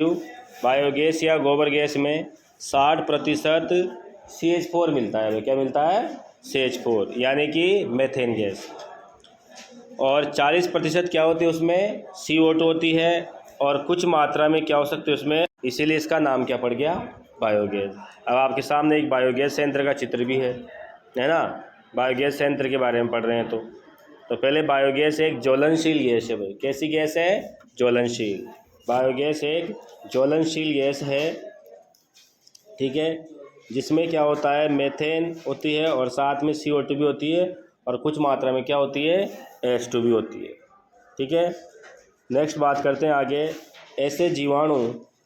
Biogas या गोबर gas में 60% CH4 मिलता है। क्या मिलता है? CH4, यानी कि मेथेन गैस। और 40% क्या होती है उसमें? CO2 होती है। और कुछ मात्रा में क्या हो सकती है उसमें, इसीलिए इसका नाम क्या पड़ गया? बायोगैस। अब आपके सामने एक बायोगैस संयंत्र का चित्र भी है ना। बायोगैस संयंत्र के बारे में पढ़ रहे हैं तो पहले बायोगैस एक ज्वलनशील गैस है भाई। कैसी गैस है? ज्वलनशील। बायोगैस एक ज्वलनशील गैस है, ठीक है, जिसमें क्या होता है, मेथेन होती है और साथ में CO2 भी होती है और कुछ मात्रा में क्या होती है, H2 भी होती है, ठीक है। नेक्स्ट बात करते हैं आगे। ऐसे जीवाणु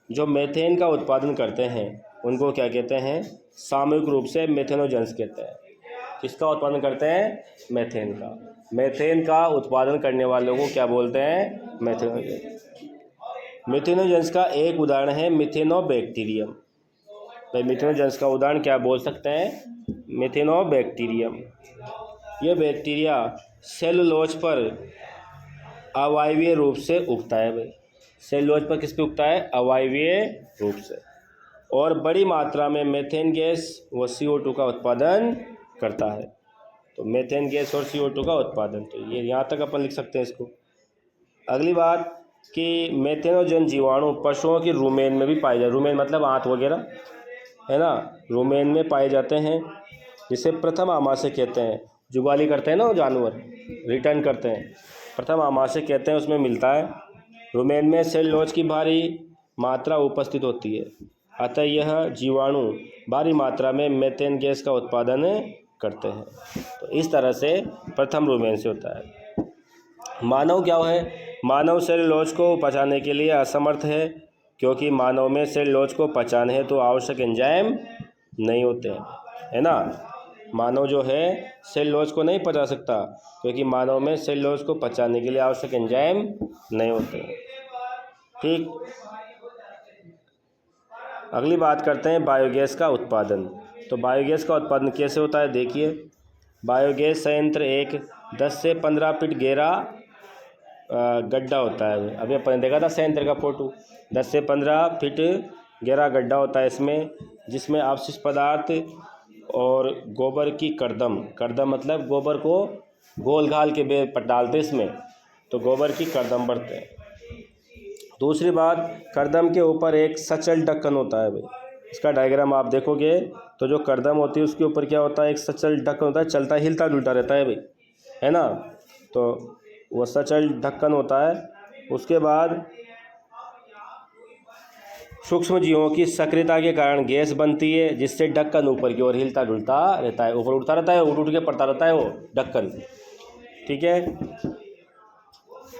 जो मेथेन का उत्पादन करते हैं उनको क्या कहते हैं? सामूहिक रूप से मेथेनोजेंस कहते हैं। किसका उत्पादन करते हैं? मेथेन का। मेथेन का उत्पादन करने वालों को क्या बोलते हैं? मेथेनोजेंस। मिथेनोजेंस का एक उदाहरण है मिथेनोबैक्टीरियम। भाई मिथेनोजेंस का उदाहरण क्या बोल सकते हैं? मिथेनोबैक्टीरियम। यह बैक्टीरिया सेलुलोज पर अवायवीय रूप से उगता है भाई। सेलुलोज पर किस पे उगता है? अवायवीय रूप से। और बड़ी मात्रा में मेथेन गैस व CO2 का उत्पादन करता है। तो मेथेन गैस और CO2 का उत्पादन, तो ये यहाँ तक अपन लिख सकते हैं इसको। अगली बात कि मेथेनोजन जीवाणु पशुओं की रुमेन में भी पाए जाते। रुमेन मतलब आंत वगैरह, है ना, रुमेन में पाए जाते हैं, जिसे प्रथम आमाशय कहते हैं। जुगाली करते हैं ना वो जानवर, रिटर्न करते हैं, प्रथम आमाशय कहते हैं, उसमें मिलता है। रुमेन में सेलुलोज की भारी मात्रा उपस्थित होती है, अतः यह जीवाणु भारी मात्रा में मेथेन गैस का उत्पादन करते हैं। तो इस तरह से प्रथम रुमेन से होता है। मानव क्या है? मानव सेलुलोज को पचाने के लिए असमर्थ है, क्योंकि मानव में सेलुलोज को पचाने है तो आवश्यक एंजाइम नहीं होते हैं, है ना। मानव जो है सेलुलोज को नहीं पचा सकता, क्योंकि मानव में सेलुलोज को पचाने के लिए आवश्यक एंजाइम नहीं होते हैं, ठीक। अगली बात करते हैं बायोगैस का उत्पादन। तो बायोगैस का उत्पादन कैसे होता है देखिए। बायोगैस संयंत्र एक 10 से 15 फीट गहरा गड्ढा होता है। अभी अपन ने देखा था संयंत्र का फोटो। 10 से 15 फीट गहरा गड्ढा होता है इसमें, जिसमें अवशिष्ट पदार्थ और गोबर की करदम, करदम मतलब गोबर को गोल घाल के डालते इसमें, तो गोबर की करदम बढ़ते हैं। दूसरी बात, करदम के ऊपर एक सचल ढक्कन होता है भाई। इसका डायग्राम आप देखोगे तो जो करदम होती है उसके ऊपर क्या होता है, एक सचल ढक्कन होता है, चलता हिलता डुलता रहता है भाई, है ना। तो वो सचल ढक्कन होता है। उसके बाद सूक्ष्म जीवों की सक्रियता के कारण गैस बनती है, जिससे ढक्कन ऊपर की ओर हिलता डुलता रहता है, ऊपर उठता रहता है, उठ उठ के पड़ता रहता है वो ढक्कन, ठीक है।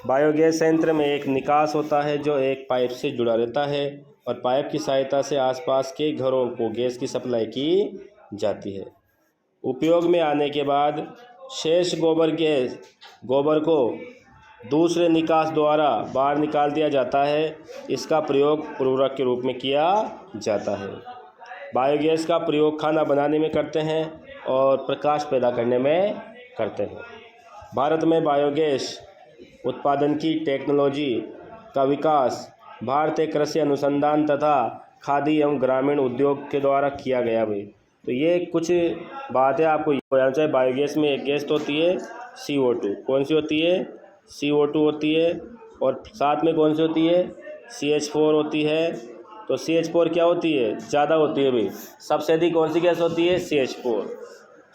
बायोगैस संयंत्र में एक निकास होता है जो एक पाइप से जुड़ा रहता है, और पाइप की सहायता से आसपास के घरों को गैस की सप्लाई की जाती है। उपयोग में आने के बाद शेष गोबर को दूसरे निकास द्वारा बाहर निकाल दिया जाता है। इसका प्रयोग उर्वरक के रूप में किया जाता है। बायोगैस का प्रयोग खाना बनाने में करते हैं और प्रकाश पैदा करने में करते हैं। भारत में बायोगैस उत्पादन की टेक्नोलॉजी का विकास भारतीय कृषि अनुसंधान तथा खादी एवं ग्रामीण उद्योग के द्वारा किया गया भाई। तो ये कुछ बातें आपको याद चाहिए। बायोगैस में एक गैस तो होती है CO2, कौन सी होती है? CO2 होती है, और साथ में कौन सी होती है? CH4 होती है। तो CH4 क्या होती है? ज़्यादा होती है भाई। सबसे अधिक कौन सी गैस होती है? CH4।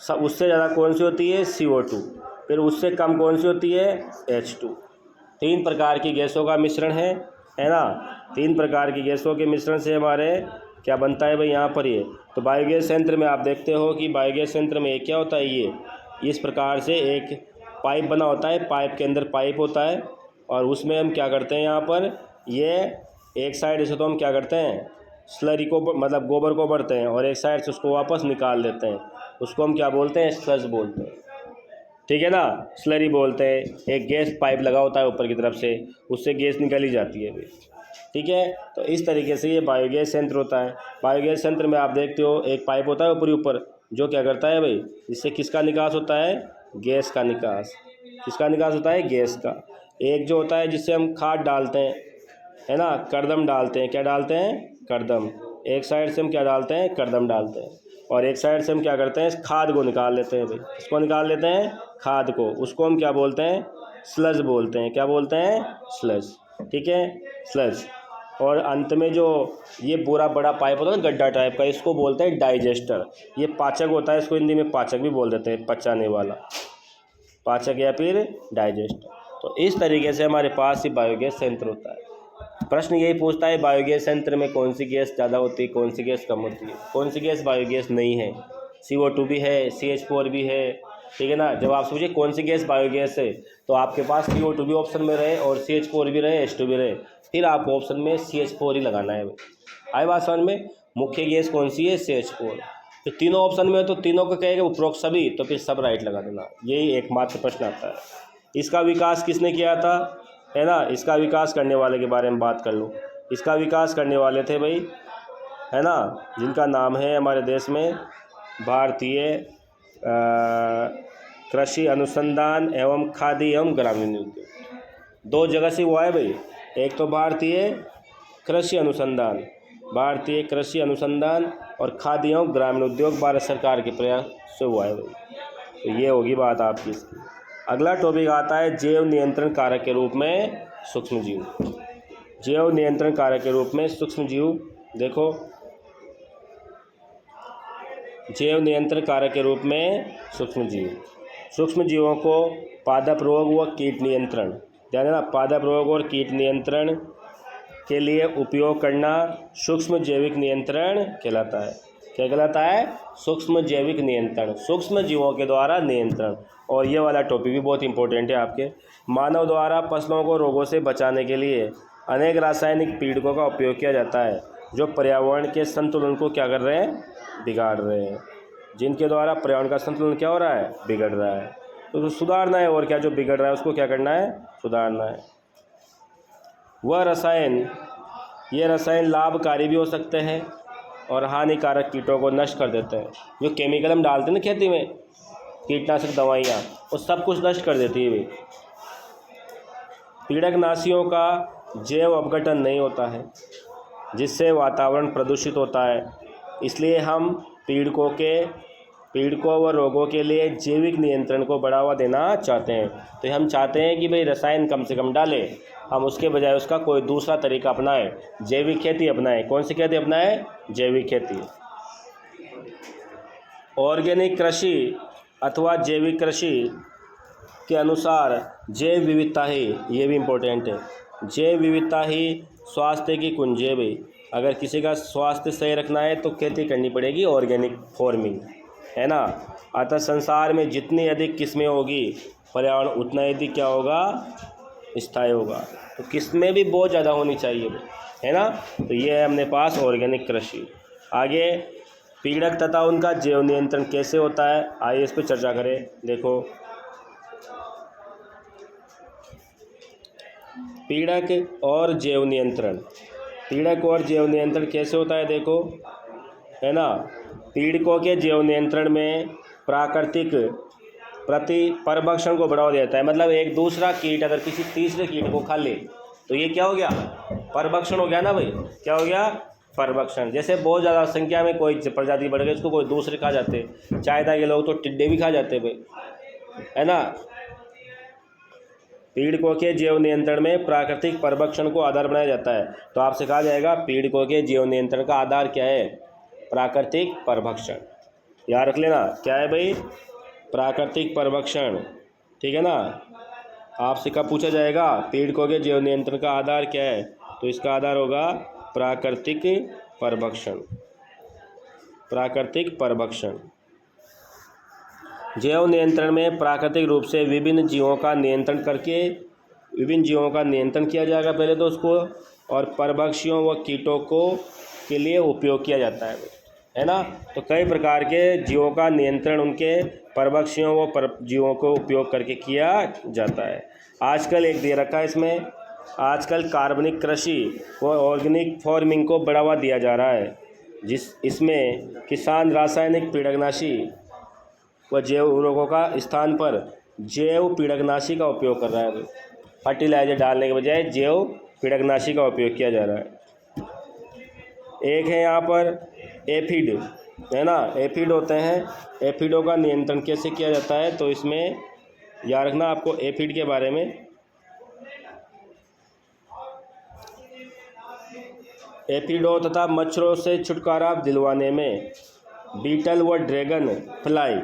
सब उससे ज़्यादा कौन सी होती है? CO2। फिर उससे कम कौन सी होती है? H2। 3 प्रकार की गैसों का मिश्रण है ना। 3 प्रकार की गैसों के मिश्रण से हमारे क्या बनता है भाई यहाँ पर ये। तो बायोगैस संयंत्र में आप देखते हो कि बायोगैस संयंत्र में क्या होता है, ये इस प्रकार से एक पाइप बना होता है, पाइप के अंदर पाइप होता है, और उसमें हम क्या करते हैं, यहाँ पर ये एक साइड से तो हम क्या करते हैं, स्लरी को मतलब गोबर को भरते हैं, और एक साइड से उसको वापस निकाल देते हैं। उसको हम क्या बोलते हैं? स्लज बोलते हैं, ठीक है ना, स्लरी बोलते हैं। एक गैस पाइप लगा होता है ऊपर की तरफ से, उससे गैस निकाली जाती है भाई, ठीक है। तो इस तरीके से ये बायोगैस संयंत्र होता है। बायोगैस संयंत्र में आप देखते हो एक पाइप होता है ऊपर जो क्या करता है भाई, इससे किसका निकास होता है? गैस का निकास। किसका निकास होता है? गैस का। एक जो होता है जिससे हम खाद डालते हैं, है ना, करदम डालते हैं। क्या डालते हैं? करदम। एक साइड से हम क्या डालते हैं? करदम डालते हैं। और एक साइड से हम क्या करते हैं? खाद को निकाल लेते हैं भाई। इसको निकाल लेते हैं, खाद को। उसको हम क्या बोलते हैं? स्लज बोलते हैं। क्या बोलते हैं? स्लज। ठीक है, स्लज। और अंत में जो ये पूरा बड़ा पाइप होता है ना, गड्ढा टाइप का, इसको बोलते हैं डाइजेस्टर। ये पाचक होता है, इसको हिंदी में पाचक भी बोल देते हैं, पचाने वाला पाचक या फिर डाइजेस्टर। तो इस तरीके से हमारे पास ही बायोगैस संयंत्र होता है। प्रश्न यही पूछता है बायोगैस संयंत्र में कौन सी गैस ज़्यादा होती है, कौन सी गैस कम होती है। कौन सी गैस बायोगैस नहीं है? CO2 भी है, CH4 भी है। ठीक है ना। जब आप सोचिए कौन सी गैस बायोगैस है, तो आपके पास CO2 भी ऑप्शन में रहे और CH4 भी रहे, H2 भी रहे, फिर आपको ऑप्शन में CH4 ही लगाना है। आए बात समझ में? मुख्य गैस कौन सी है? CH4। तो तीनों ऑप्शन में तो तीनों को कहेगा उपरोक्त सभी, तो फिर सब राइट लगा देना। यही एकमात्र प्रश्न आता है। इसका विकास किसने किया था, है ना? इसका विकास करने वाले के बारे में बात कर लो। इसका विकास करने वाले थे भाई, है ना, जिनका नाम है हमारे देश में भारतीय कृषि अनुसंधान एवं खादी एवं ग्रामीण उद्योग। दो जगह से हुआ है भाई। एक तो भारतीय कृषि अनुसंधान और खादी एवं ग्रामीण उद्योग भारत सरकार के प्रयास से हुआ है भाई। तो ये होगी बात आपकी इसकी। अगला टॉपिक आता है जैव नियंत्रण कारक के रूप में सूक्ष्म जीव। जैव नियंत्रण कारक के रूप में सूक्ष्म जीव। देखो, जैव नियंत्रण कारक के रूप में सूक्ष्म जीव। सूक्ष्म जीवों को पादप रोग व कीट नियंत्रण, ध्यान देना, पादप रोग और कीट नियंत्रण के लिए उपयोग करना सूक्ष्म जैविक नियंत्रण कहलाता है। क्या कहलाता है? सूक्ष्म जैविक नियंत्रण, सूक्ष्म जीवों के द्वारा नियंत्रण। और ये वाला टॉपिक भी बहुत इंपॉर्टेंट है आपके। मानव द्वारा फसलों को रोगों से बचाने के लिए अनेक रासायनिक पीड़कों का उपयोग किया जाता है, जो पर्यावरण के संतुलन को क्या कर रहे हैं? बिगाड़ रहे हैं। जिनके द्वारा पर्यावरण का संतुलन क्या हो रहा है? बिगड़ रहा है। तो सुधारना है, और क्या, जो बिगड़ रहा है उसको क्या करना है? सुधारना है। ये रसायन लाभकारी भी हो सकते हैं और हानिकारक कीटों को नष्ट कर देते हैं। जो केमिकल हम डालते हैं ना खेती में, कीटनाशक दवाइयाँ, वो सब कुछ नष्ट कर देती है भाई। पीड़कनाशियों का जैव अपघटन नहीं होता है, जिससे वातावरण प्रदूषित होता है। इसलिए हम पीड़कों व रोगों के लिए जैविक नियंत्रण को बढ़ावा देना चाहते हैं। तो हम चाहते हैं कि भाई रसायन कम से कम डालें, हम उसके बजाय उसका कोई दूसरा तरीका अपनाएं, जैविक खेती अपनाएं। कौन सी खेती अपनाएं? जैविक खेती। ऑर्गेनिक कृषि अथवा जैविक कृषि के अनुसार जैव विविधता ही, ये भी इम्पोर्टेंट है, जैव विविधता ही स्वास्थ्य की कुंजी है भाई। अगर किसी का स्वास्थ्य सही रखना है तो खेती करनी पड़ेगी ऑर्गेनिक फार्मिंग, है ना। अतः संसार में जितनी अधिक किस्में होगी, पर्यावरण उतना अधिक क्या होगा? स्थायी होगा। तो किस्में भी बहुत ज़्यादा होनी चाहिए, है ना। तो ये है अपने पास ऑर्गेनिक कृषि। आगे पीड़क तथा उनका जैव नियंत्रण कैसे होता है, आइए इस पर चर्चा करें। देखो, पीड़क और जैव नियंत्रण, पीड़क और जैव नियंत्रण कैसे होता है? देखो, है ना, पीड़कों के जैव नियंत्रण में प्राकृतिक परभक्षण को बढ़ावा देता है। मतलब एक दूसरा कीट अगर किसी तीसरे कीट को खा ले तो ये क्या हो गया? परभक्षण हो गया ना भाई। क्या हो गया? परभक्षण। जैसे बहुत ज़्यादा संख्या में कोई प्रजाति बढ़ गई, उसको कोई दूसरे खा जाते। चाइना के लोग तो टिड्डे भी खा जाते भाई, है ना। पीड़कों के जैव नियंत्रण में प्राकृतिक परभक्षण को आधार बनाया जाता है। तो आपसे कहा जाएगा पीड़कों के जैव नियंत्रण का आधार क्या है? प्राकृतिक परभक्षण। याद रख लेना, क्या है भाई? प्राकृतिक परभक्षण। ठीक है ना। आपसे कब पूछा जाएगा पीड़कों के जैव नियंत्रण का आधार क्या है? तो इसका आधार होगा प्राकृतिक परभक्षण। प्राकृतिक परभक्षण। जैव नियंत्रण में प्राकृतिक रूप से विभिन्न जीवों का नियंत्रण किया जाएगा पहले तो उसको, और परभक्षियों व कीटों को के लिए उपयोग किया जाता है ना। तो कई प्रकार के जीवों का नियंत्रण उनके परभक्षियों व जीवों को उपयोग करके किया जाता है। आजकल एक दे रखा है इसमें, आजकल कार्बनिक कृषि व ऑर्गेनिक फार्मिंग को बढ़ावा दिया जा रहा है, इसमें किसान रासायनिक पीड़कनाशी व जैव उर्वरकों का स्थान पर जैव पीड़कनाशी का उपयोग कर रहा है। फर्टिलाइजर डालने के बजाय जैव पीड़कनाशी का उपयोग किया जा रहा है। एक है यहाँ पर एफिड, है ना, एफिड होते हैं। एफिडों का नियंत्रण कैसे किया जाता है, तो इसमें याद रखना आपको एफिड के बारे में। एफिडों तथा मच्छरों से छुटकारा दिलवाने में बीटल व ड्रैगन फ्लाई,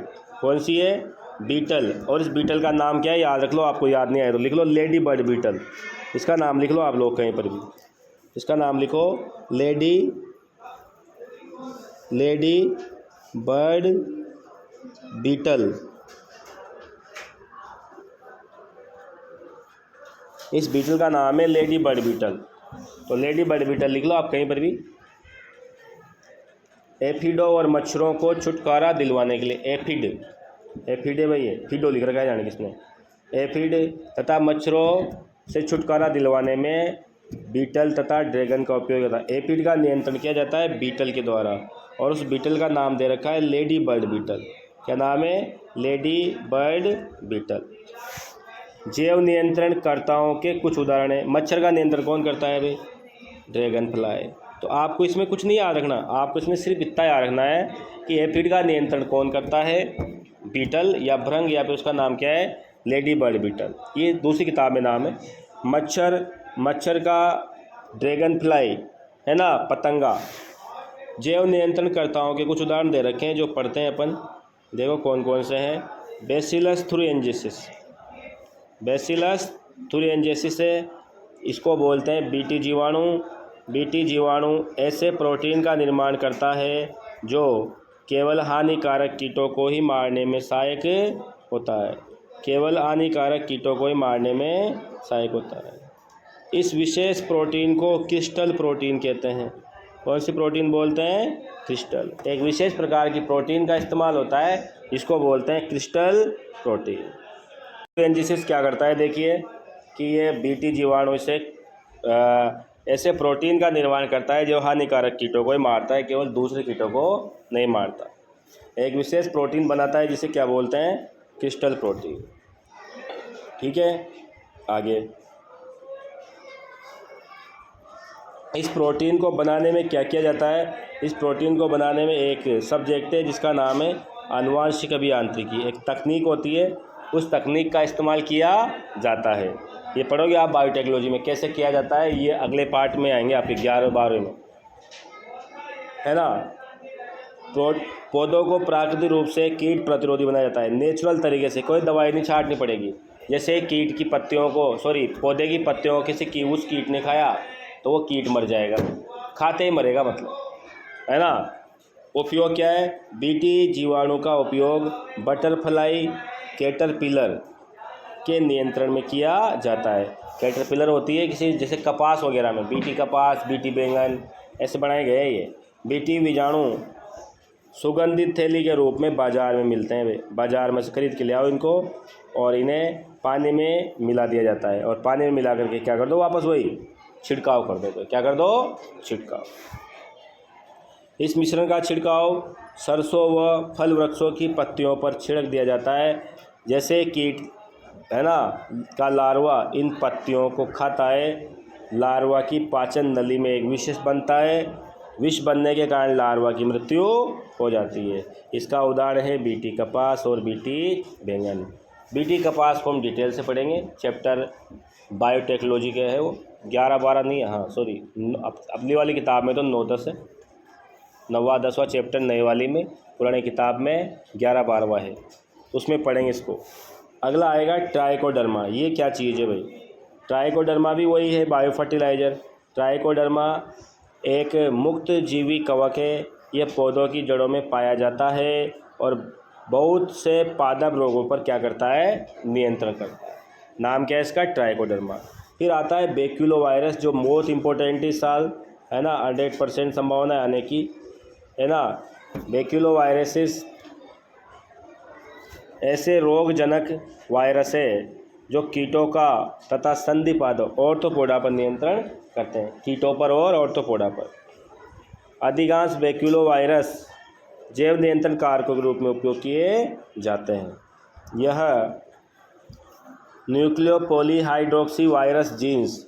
कौन सी है, बीटल, और इस बीटल का नाम क्या है याद रख लो, आपको याद नहीं आया तो लिख लो लेडी बर्ड बीटल। इसका नाम लिख लो आप लोग कहीं पर भी, इसका नाम लिखो लेडी बर्ड बीटल। इस बीटल का नाम है लेडी बर्ड बीटल, तो लेडी बर्ड बीटल लिख लो आप कहीं पर भी। एफिडो और मच्छरों को छुटकारा दिलवाने के लिए, एफिड है भाई, ये फिडो लिख रखा है जाने किसने, एफिड तथा मच्छरों से छुटकारा दिलवाने में बीटल तथा ड्रैगन का उपयोग होता है। एफिड का नियंत्रण किया जाता है बीटल के द्वारा, और उस बीटल का नाम दे रखा है लेडी बर्ड बीटल। क्या नाम है, लेडी बर्ड बीटल। जैव नियंत्रणकर्ताओं के कुछ उदाहरण है। मच्छर का नियंत्रण कौन करता है भाई, ड्रैगन फ्लाई। तो आपको इसमें कुछ नहीं याद रखना, आपको इसमें सिर्फ इतना याद रखना है कि एफिड का नियंत्रण कौन करता है, बीटल या भृंग, या फिर उसका नाम क्या है, लेडी बर्ड बीटल। ये दूसरी किताब में नाम है। मच्छर का ड्रैगन फ्लाई, है ना, पतंगा। जैव नियंत्रणकर्ताओं के कुछ उदाहरण दे रखे हैं जो पढ़ते हैं अपन, देखो कौन कौन से हैं। बैसिलस थुरिएंजेसिस है, इसको बोलते हैं बीटी जीवाणु। बीटी जीवाणु ऐसे प्रोटीन का निर्माण करता है जो केवल हानिकारक कीटों को ही मारने में सहायक होता है, केवल हानिकारक कीटों को ही मारने में सहायक होता है। इस विशेष प्रोटीन को क्रिस्टल प्रोटीन कहते हैं। कौन सी प्रोटीन बोलते हैं, क्रिस्टल। एक विशेष प्रकार की प्रोटीन का इस्तेमाल होता है, इसको बोलते हैं क्रिस्टल प्रोटीन। एंजिसिस क्या करता है, देखिए कि ये बीटी जीवाणु से ऐसे प्रोटीन का निर्माण करता है जो हानिकारक कीटों को ही मारता है, केवल दूसरे कीटों को नहीं मारता। एक विशेष प्रोटीन बनाता है जिसे क्या बोलते हैं, क्रिस्टल प्रोटीन। ठीक है, आगे इस प्रोटीन को बनाने में क्या किया जाता है। इस प्रोटीन को बनाने में एक सब्जेक्ट है जिसका नाम है आनुवांशिक अभियांत्रिकी। एक तकनीक होती है, उस तकनीक का इस्तेमाल किया जाता है। ये पढ़ोगे आप बायोटेक्नोलॉजी में कैसे किया जाता है, ये अगले पार्ट में आएंगे आपके 11-12 में, है ना। पौधों को प्राकृतिक रूप से कीट प्रतिरोधी बनाया जाता है, नेचुरल तरीके से, कोई दवाई नहीं छाटनी पड़ेगी। जैसे कीट की पत्तियों को, पौधे की पत्तियों को किसी उस कीट ने खाया तो वो कीट मर जाएगा, खाते ही मरेगा मतलब, है ना। उपयोग क्या है, बीटी जीवाणु का उपयोग बटरफ्लाई कैटरपिलर के नियंत्रण में किया जाता है। कैटरपिलर होती है किसी, जैसे कपास वगैरह में बीटी कपास, बीटी बैंगन ऐसे बनाए गए हैं। ये बीटी बीजाणु सुगंधित थैली के रूप में बाज़ार में मिलते हैं। वे बाज़ार में से खरीद के ले आओ इनको, और इन्हें पानी में मिला दिया जाता है, और पानी में मिला करके क्या कर दो, वापस वही छिड़काव कर दो। तो क्या कर दो, छिड़काव। इस मिश्रण का छिड़काव सरसों व फल वृक्षों की पत्तियों पर छिड़क दिया जाता है। जैसे कीट, है ना, का लार्वा इन पत्तियों को खाता है। लार्वा की पाचन नली में एक विष बनता है, विष बनने के कारण लार्वा की मृत्यु हो जाती है। इसका उदाहरण है बीटी कपास और बीटी बैंगन। बीटी कपास को हम डिटेल से पढ़ेंगे, चैप्टर बायोटेक्नोलॉजी के है वो, 11-12 नहीं, हाँ सॉरी, अगली वाली किताब में तो 9-10 है, 9वां-10वां चैप्टर नई वाली में, पुरानी किताब में 11-12वां है, उसमें पढ़ेंगे इसको। अगला आएगा ट्राइकोडर्मा। ये क्या चीज़ है भाई, ट्राइकोडर्मा भी वही है बायो फर्टिलाइज़र। ट्राइकोडर्मा एक मुक्त जीवी कवक है, यह पौधों की जड़ों में पाया जाता है और बहुत से पादप रोगों पर क्या करता है, नियंत्रण करता है। नाम क्या है इसका, ट्राइकोडर्मा। फिर आता है बैक्यूलो वायरस, जो मोस्ट इम्पोर्टेंट इस साल, है ना, 100% संभावना आने की, है ना। बैक्यूलो वायरसेस ऐसे रोगजनक वायरस है जो कीटों का तथा संधिपादों ऑर्थोपोडा पर नियंत्रण करते हैं, कीटों पर और ऑर्थोपोडा पर। अधिकांश बैक्यूलो वायरस जैव नियंत्रण कारकों के रूप में उपयोग किए जाते हैं। यह न्यूक्लियोपॉलीहाइड्रोक्सी वायरस जीन्स,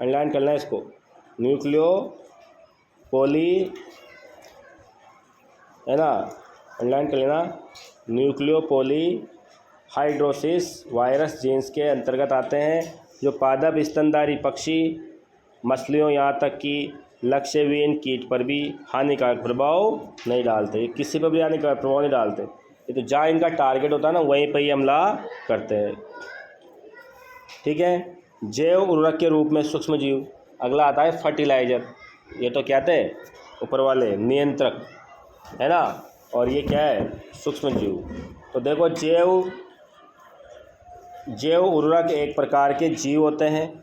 अंडरलाइन करना है इसको, न्यूक्लियो पॉली, है ना, अंडरलाइन कर लेना, nucleopolyhedrosis virus genes के अंतर्गत आते हैं, जो पादप स्तनधारी पक्षी, मछलियों, यहाँ तक कि लक्ष्यविहीन कीट पर भी हानिकारक प्रभाव नहीं डालते। ये किसी पर भी हानिकारक प्रभाव नहीं डालते, ये तो जहाँ इनका टारगेट होता है ना वहीं पर ही हमला करते हैं। ठीक है, जैव उर्वरक के रूप में सूक्ष्म जीव। अगला आता है फर्टिलाइजर। ये तो क्या थे ऊपर वाले नियंत्रक, है ना, और ये क्या है सूक्ष्म जीव। तो देखो जैव उर्वरक एक प्रकार के जीव होते हैं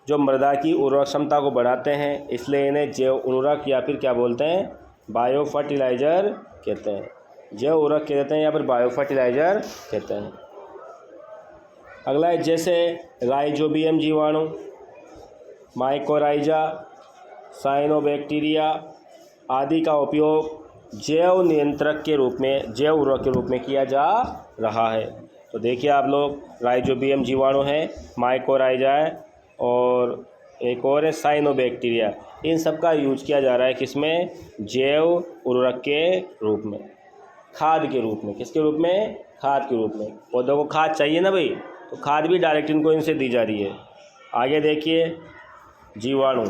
जो मृदा की उर्वरक क्षमता को बढ़ाते हैं, इसलिए इन्हें जैव उर्वरक या फिर क्या बोलते हैं बायो फर्टिलाइजर कहते हैं। जैव उर्वरक कहते हैं या फिर बायो फर्टिलाइजर कहते हैं। अगला है जैसे राइजोबियम जीवाणु, माइकोराइजा, साइनोबैक्टीरिया आदि का उपयोग जैव नियंत्रक के रूप में, जैव उर्वरक के रूप में किया जा रहा है। तो देखिए आप लोग, राइजोबियम जीवाणु है, माइकोराइजा है और एक और है साइनोबैक्टीरिया, इन सब का यूज किया जा रहा है किसमें, जैव उर्वरक के रूप में, खाद के रूप में। किसके रूप में, खाद के रूप में। पौधों को खाद चाहिए ना भाई, तो खाद भी डायरेक्ट इनको इनसे दी जा रही है। आगे देखिए जीवाणु।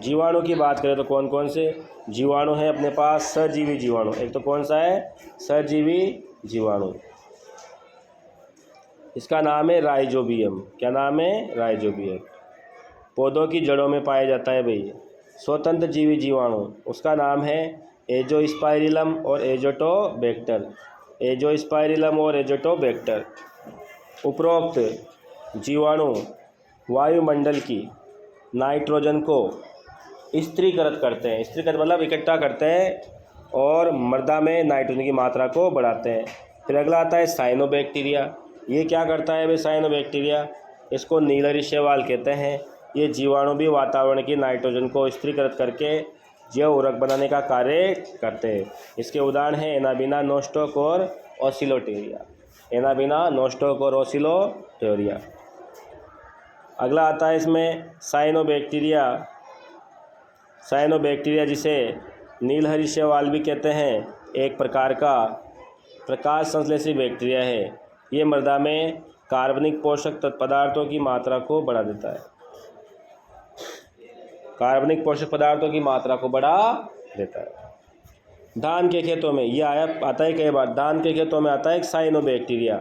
जीवाणु की बात करें तो कौन कौन से जीवाणु हैं अपने पास, सजीवी जीवाणु। एक तो कौन सा है, सजीवी जीवाणु, इसका नाम है राइजोबियम। क्या नाम है, राइजोबियम। पौधों की जड़ों में पाया जाता है भाई। स्वतंत्र जीवी जीवाणु, उसका नाम है एजोस्पाइरिलम और एजोटोबैक्टर। एजोस्पाइरिलम और एजोटोबैक्टर। उपरोक्त जीवाणु वायुमंडल की नाइट्रोजन को स्थिरीकृत करते हैं। स्थिरीकृत मतलब इकट्ठा करते हैं और मृदा में नाइट्रोजन की मात्रा को बढ़ाते हैं। फिर अगला आता है साइनोबैक्टीरिया। ये क्या करता है भाई साइनोबैक्टीरिया, इसको नीलहरी शैवाल कहते हैं। ये जीवाणु भी वातावरण की नाइट्रोजन को स्थिरीकृत करके जैव उर्वरक बनाने का कार्य करते हैं। इसके उदाहरण हैं एनाबिना, नोस्टोक और ओसिलोटेरिया। एनाबिना, नोस्टोक और ओसिलोटेरिया। अगला आता है इसमें साइनोबैक्टीरिया। साइनोबैक्टीरिया जिसे नीलहरी शैवाल भी कहते हैं, एक प्रकार का प्रकाश संश्लेषी बैक्टीरिया है। ये मृदा में कार्बनिक पोषक पदार्थों की मात्रा को बढ़ा देता है। कार्बनिक पोषक पदार्थों की मात्रा को बढ़ा देता है। धान के खेतों में ये आता है कई बार, धान के खेतों में आता है एक साइनोबैक्टीरिया।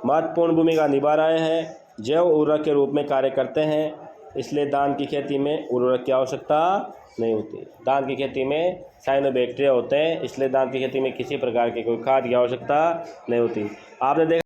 महत्वपूर्ण भूमिका निभा रहे हैं, जैव उर्वरक के रूप में कार्य करते हैं, इसलिए धान की खेती में उर्वरक की आवश्यकता नहीं होती। धान की खेती में साइनोबैक्टीरिया होते हैं, इसलिए धान की खेती में किसी प्रकार के कोई खाद की आवश्यकता नहीं होती। आपने देखा